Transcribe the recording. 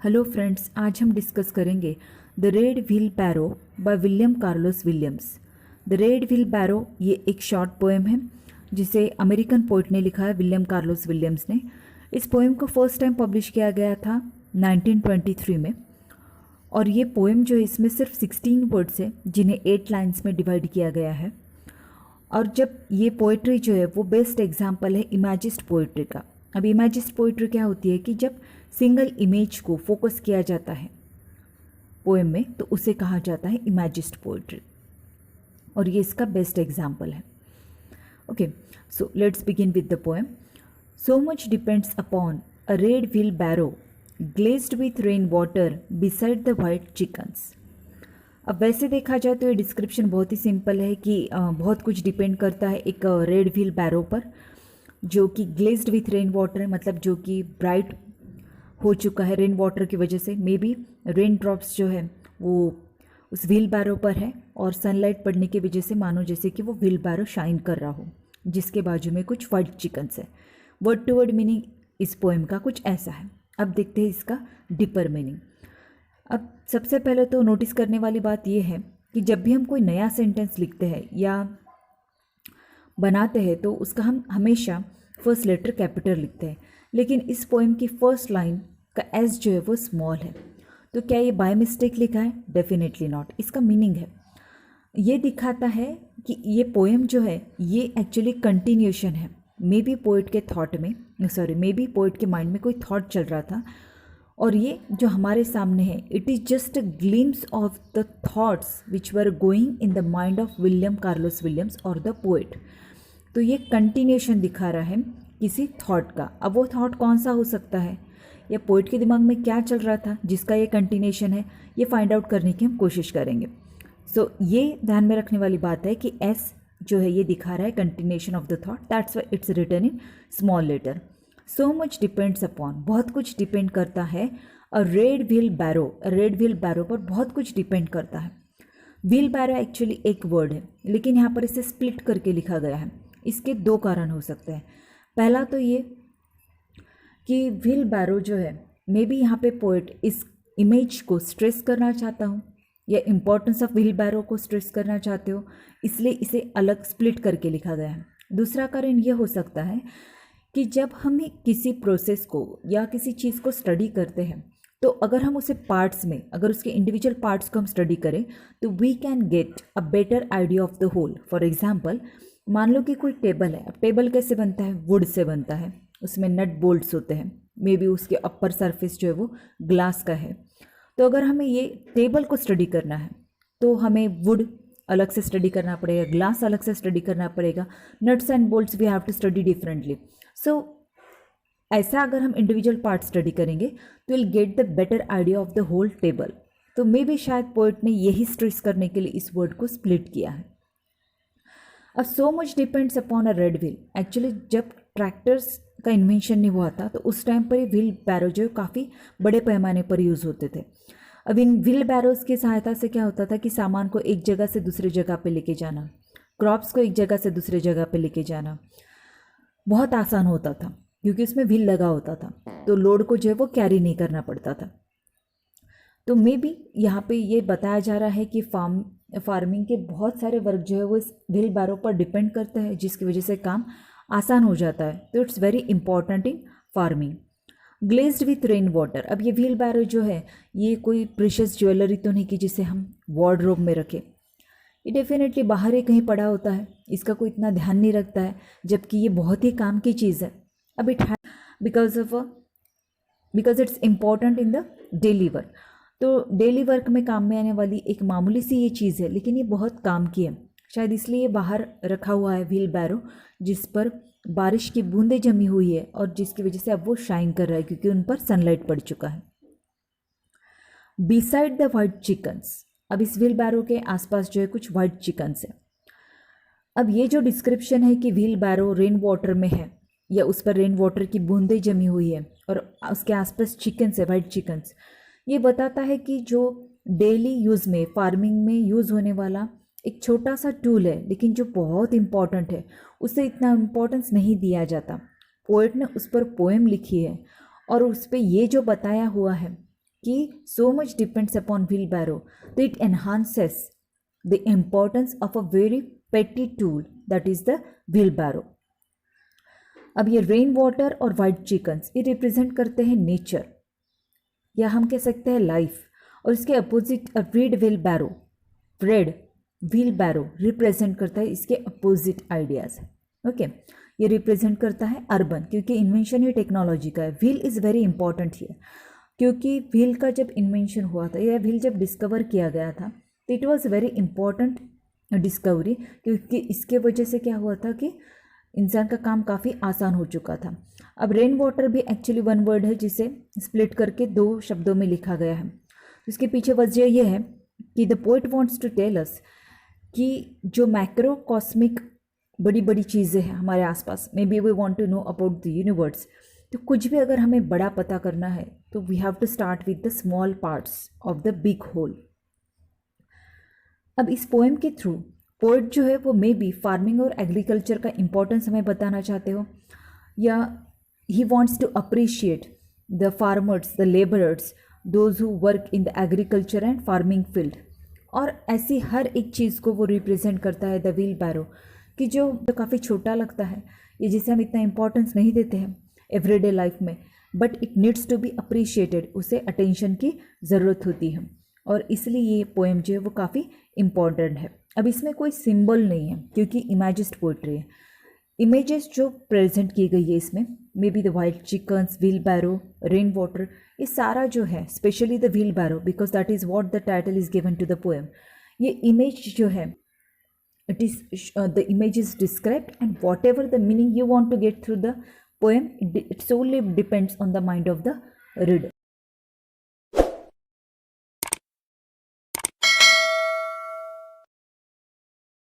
Hello friends, आज हम discuss करेंगे the red wheel baro by William Carlos Williams. The red wheel बैरो ये एक शॉर्ट पोएम है जिसे अमेरिकन पोइट ने लिखा है, विलियम कार्लोस विलियम्स ने। इस पोएम को फर्स्ट टाइम पब्लिश किया गया था 1923 में, और ये पोएम जो है इसमें सिर्फ 16 वर्ड्स है जिन्हें 8 लाइन्स में डिवाइड किया गया है। और जब ये पोइट्री जो है वो बेस्ट एग्जाम्पल है इमेजिस्ट पोइट्री का। अब इमेजिस्ट पोइट्री क्या होती है कि जब सिंगल इमेज को फोकस किया जाता है पोएम में तो उसे कहा जाता है इमेजिस्ट पोइट्री, और ये इसका बेस्ट एग्जाम्पल है। Okay, so let's begin with the poem. So much depends upon a red wheel barrow glazed with rain water beside the white chickens. अब वैसे देखा जाए तो ये डिस्क्रिप्शन बहुत ही सिंपल है कि बहुत कुछ डिपेंड करता है एक रेड व्हील बैरो पर, जो कि ग्लेज्ड विथ रेन वाटर है, मतलब जो कि ब्राइट हो चुका है रेन वाटर की वजह से। मे बी रेन ड्रॉप्स जो है वो उस व्हील बैरो पर है और सनलाइट पड़ने की वजह से मानो जैसे कि वो व्हील बैरो शाइन कर रहा हो, जिसके बाजू में कुछ वाइट चिकन्स है। वर्ड टू वर्ड मीनिंग इस पोएम का कुछ ऐसा है। अब देखते हैं इसका डीपर मीनिंग। अब सबसे पहले तो नोटिस करने वाली बात यह है कि जब भी हम कोई नया सेंटेंस लिखते हैं या बनाते हैं तो उसका हम हमेशा फर्स्ट लेटर कैपिटल लिखते हैं, लेकिन इस पोएम की फर्स्ट लाइन का एस जो है वो स्मॉल है। तो क्या ये बाय मिस्टेक लिखा है? Definitely not. इसका मीनिंग है, ये दिखाता है कि ये पोएम जो है ये एक्चुअली कंटिन्यूशन है। मे बी पोइट के थॉट में, मे बी पोइट के माइंड में कोई थॉट चल रहा था, और ये जो हमारे सामने है it is just a glimpse of the thoughts which were going in the mind of William Carlos Williams और द पोइट। तो ये कंटिन्यूशन दिखा रहा है किसी थॉट का। अब वो थॉट कौन सा हो सकता है या पोइट के दिमाग में क्या चल रहा था जिसका ये कंटिन्यूशन है, ये फाइंड आउट करने की हम कोशिश करेंगे। सो ये ध्यान में रखने वाली बात है कि एस जो है ये दिखा रहा है continuation of the thought, that's why it's written in small letter. So much depends upon, बहुत कुछ डिपेंड करता है। A red wheel barrow, red wheel barrow पर बहुत कुछ डिपेंड करता है। व्हील बैरो एक्चुअली एक वर्ड है, लेकिन यहाँ पर इसे स्प्लिट करके लिखा गया है। इसके दो कारण हो सकते हैं। पहला तो ये कि व्हील बैरो जो है, मे बी यहाँ पे पोइट इस इमेज को स्ट्रेस करना चाहता हूँ या इम्पोर्टेंस ऑफ व्हील बैरो को स्ट्रेस करना चाहते हो, इसलिए इसे अलग स्प्लिट करके लिखा गया है। दूसरा कारण ये हो सकता है कि जब हम किसी प्रोसेस को या किसी चीज़ को स्टडी करते हैं तो अगर हम उसे पार्ट्स में, अगर उसके इंडिविजुअल पार्ट्स को हम स्टडी करें तो we can get a better idea of the whole. For example, मान लो कि कोई टेबल है। अब टेबल कैसे बनता है? वुड से बनता है, उसमें नट बोल्ट्स होते हैं, मे बी उसके अपर सरफेस जो है वो ग्लास का है। तो अगर हमें ये टेबल को स्टडी करना है तो हमें वुड अलग से स्टडी करना पड़ेगा, ग्लास अलग से स्टडी करना पड़ेगा, nuts and bolts we have to study differently. So ऐसा अगर हम इंडिविजुअल पार्ट स्टडी करेंगे तो will get the better idea of the whole table. तो मे बी शायद पोइट ने यही स्ट्रेस करने के लिए इस वर्ड को स्प्लिट किया है। अब सो much depends upon a red wheel, actually जब ट्रैक्टर्स का इन्वेंशन नहीं हुआ था तो उस टाइम पर ये व्हील बैरो जो काफ़ी बड़े पैमाने पर यूज़ होते थे। अब इन व्हील बैरोज की सहायता से क्या होता था कि सामान को एक जगह से दूसरी जगह पे लेके जाना, क्रॉप्स को एक जगह से दूसरी जगह पे लेके जाना बहुत आसान होता था, क्योंकि उसमें व्हील लगा होता था, तो लोड को जो है वो कैरी नहीं करना पड़ता था। तो मे बी यहाँ पे ये बताया जा रहा है कि फार्मिंग के बहुत सारे वर्क जो है वो इस व्हील बैरो पर डिपेंड करते हैं, जिसकी वजह से काम आसान हो जाता है। तो it's very important in farming. Glazed with rain water, अब ये व्हील बैरो जो है ये कोई प्रीशियस ज्वेलरी तो नहीं कि जिसे हम वार्डरोब में रखें। ये डेफिनेटली बाहर ही कहीं पड़ा होता है, इसका कोई इतना ध्यान नहीं रखता है, जबकि ये बहुत ही काम की चीज़ है। अब इट है because it's important in the daily work. तो डेली वर्क में काम में आने वाली एक मामूली सी ये चीज़ है, लेकिन ये बहुत काम की है। शायद इसलिए बाहर रखा हुआ है व्हील बैरो, जिस पर बारिश की बूंदें जमी हुई है और जिसकी वजह से अब वो शाइन कर रहा है क्योंकि उन पर सनलाइट पड़ चुका है। बिसाइड द वाइट चिकन्स, अब इस व्हील बैरो के आसपास जो है कुछ वाइट चिकन्स है। अब ये जो डिस्क्रिप्शन है कि व्हील बैरो रेन वाटर में है या उस पर रेन वाटर की बूंदें जमी हुई है और उसके आसपास चिकन्स है, वाइट चिकन्स, ये बताता है कि जो डेली यूज़ में फार्मिंग में यूज़ होने वाला एक छोटा सा टूल है, लेकिन जो बहुत इम्पॉर्टेंट है, उसे इतना इम्पोर्टेंस नहीं दिया जाता। पोएट ने उस पर पोएम लिखी है और उस पर ये जो बताया हुआ है कि so much depends upon wheelbarrow, तो it enhances the importance of a very petty tool that is the wheel बैरो। अब ये रेन वाटर और वाइट चिकन्स ये रिप्रेजेंट करते हैं नेचर, या हम कह सकते हैं लाइफ, और इसके opposite red wheel barrow, red wheel बैरो रिप्रेजेंट करता है इसके अपोजिट आइडियाज। ओके, ये रिप्रेजेंट करता है अर्बन, क्योंकि इन्वेंशन ही टेक्नोलॉजी का है। Wheel is very important here, क्योंकि व्हील का जब इन्वेंशन हुआ था या व्हील जब डिस्कवर किया गया था तो it was very important discovery, क्योंकि इसके वजह से क्या हुआ था कि इंसान का काम काफ़ी आसान हो चुका था। अब रेन वाटर भी एक्चुअली वन वर्ड है जिसे स्प्लिट करके 2 शब्दों में लिखा गया है। इसके पीछे वजह यह है कि the poet wants to tell us कि जो मैक्रो कॉस्मिक बड़ी बड़ी चीज़ें हैं हमारे आसपास, maybe we want to know about the universe, तो कुछ भी अगर हमें बड़ा पता करना है तो we have to start with the small parts of the big whole. अब इस पोएम के थ्रू पोएट जो है वो मे बी फार्मिंग और एग्रीकल्चर का इंपॉर्टेंस हमें बताना चाहते हो, या he wants to appreciate the farmers, the labourers, those who work in the agriculture and farming field. और ऐसी हर एक चीज़ को वो रिप्रेजेंट करता है द व्हील बैरो, कि जो काफ़ी छोटा लगता है, ये जिसे हम इतना इंपॉर्टेंस नहीं देते हैं एवरीडे लाइफ में, but it needs to be appreciated, उसे अटेंशन की ज़रूरत होती है, और इसलिए ये पोएम जो है वो काफ़ी इम्पॉर्टेंट है। अब इसमें कोई सिंबल नहीं है क्योंकि इमेजिस्ट पोइट्री है। इमेजेस जो प्रेजेंट की गई है इसमें, maybe the wild chickens, wheel barrow, rain water, ये सारा जो है, specially the wheel barrow because that is what the title is given to the poem, ये इमेज जो है it is the image is described, and whatever the meaning you want to get through the poem, it solely depends on the mind of the reader.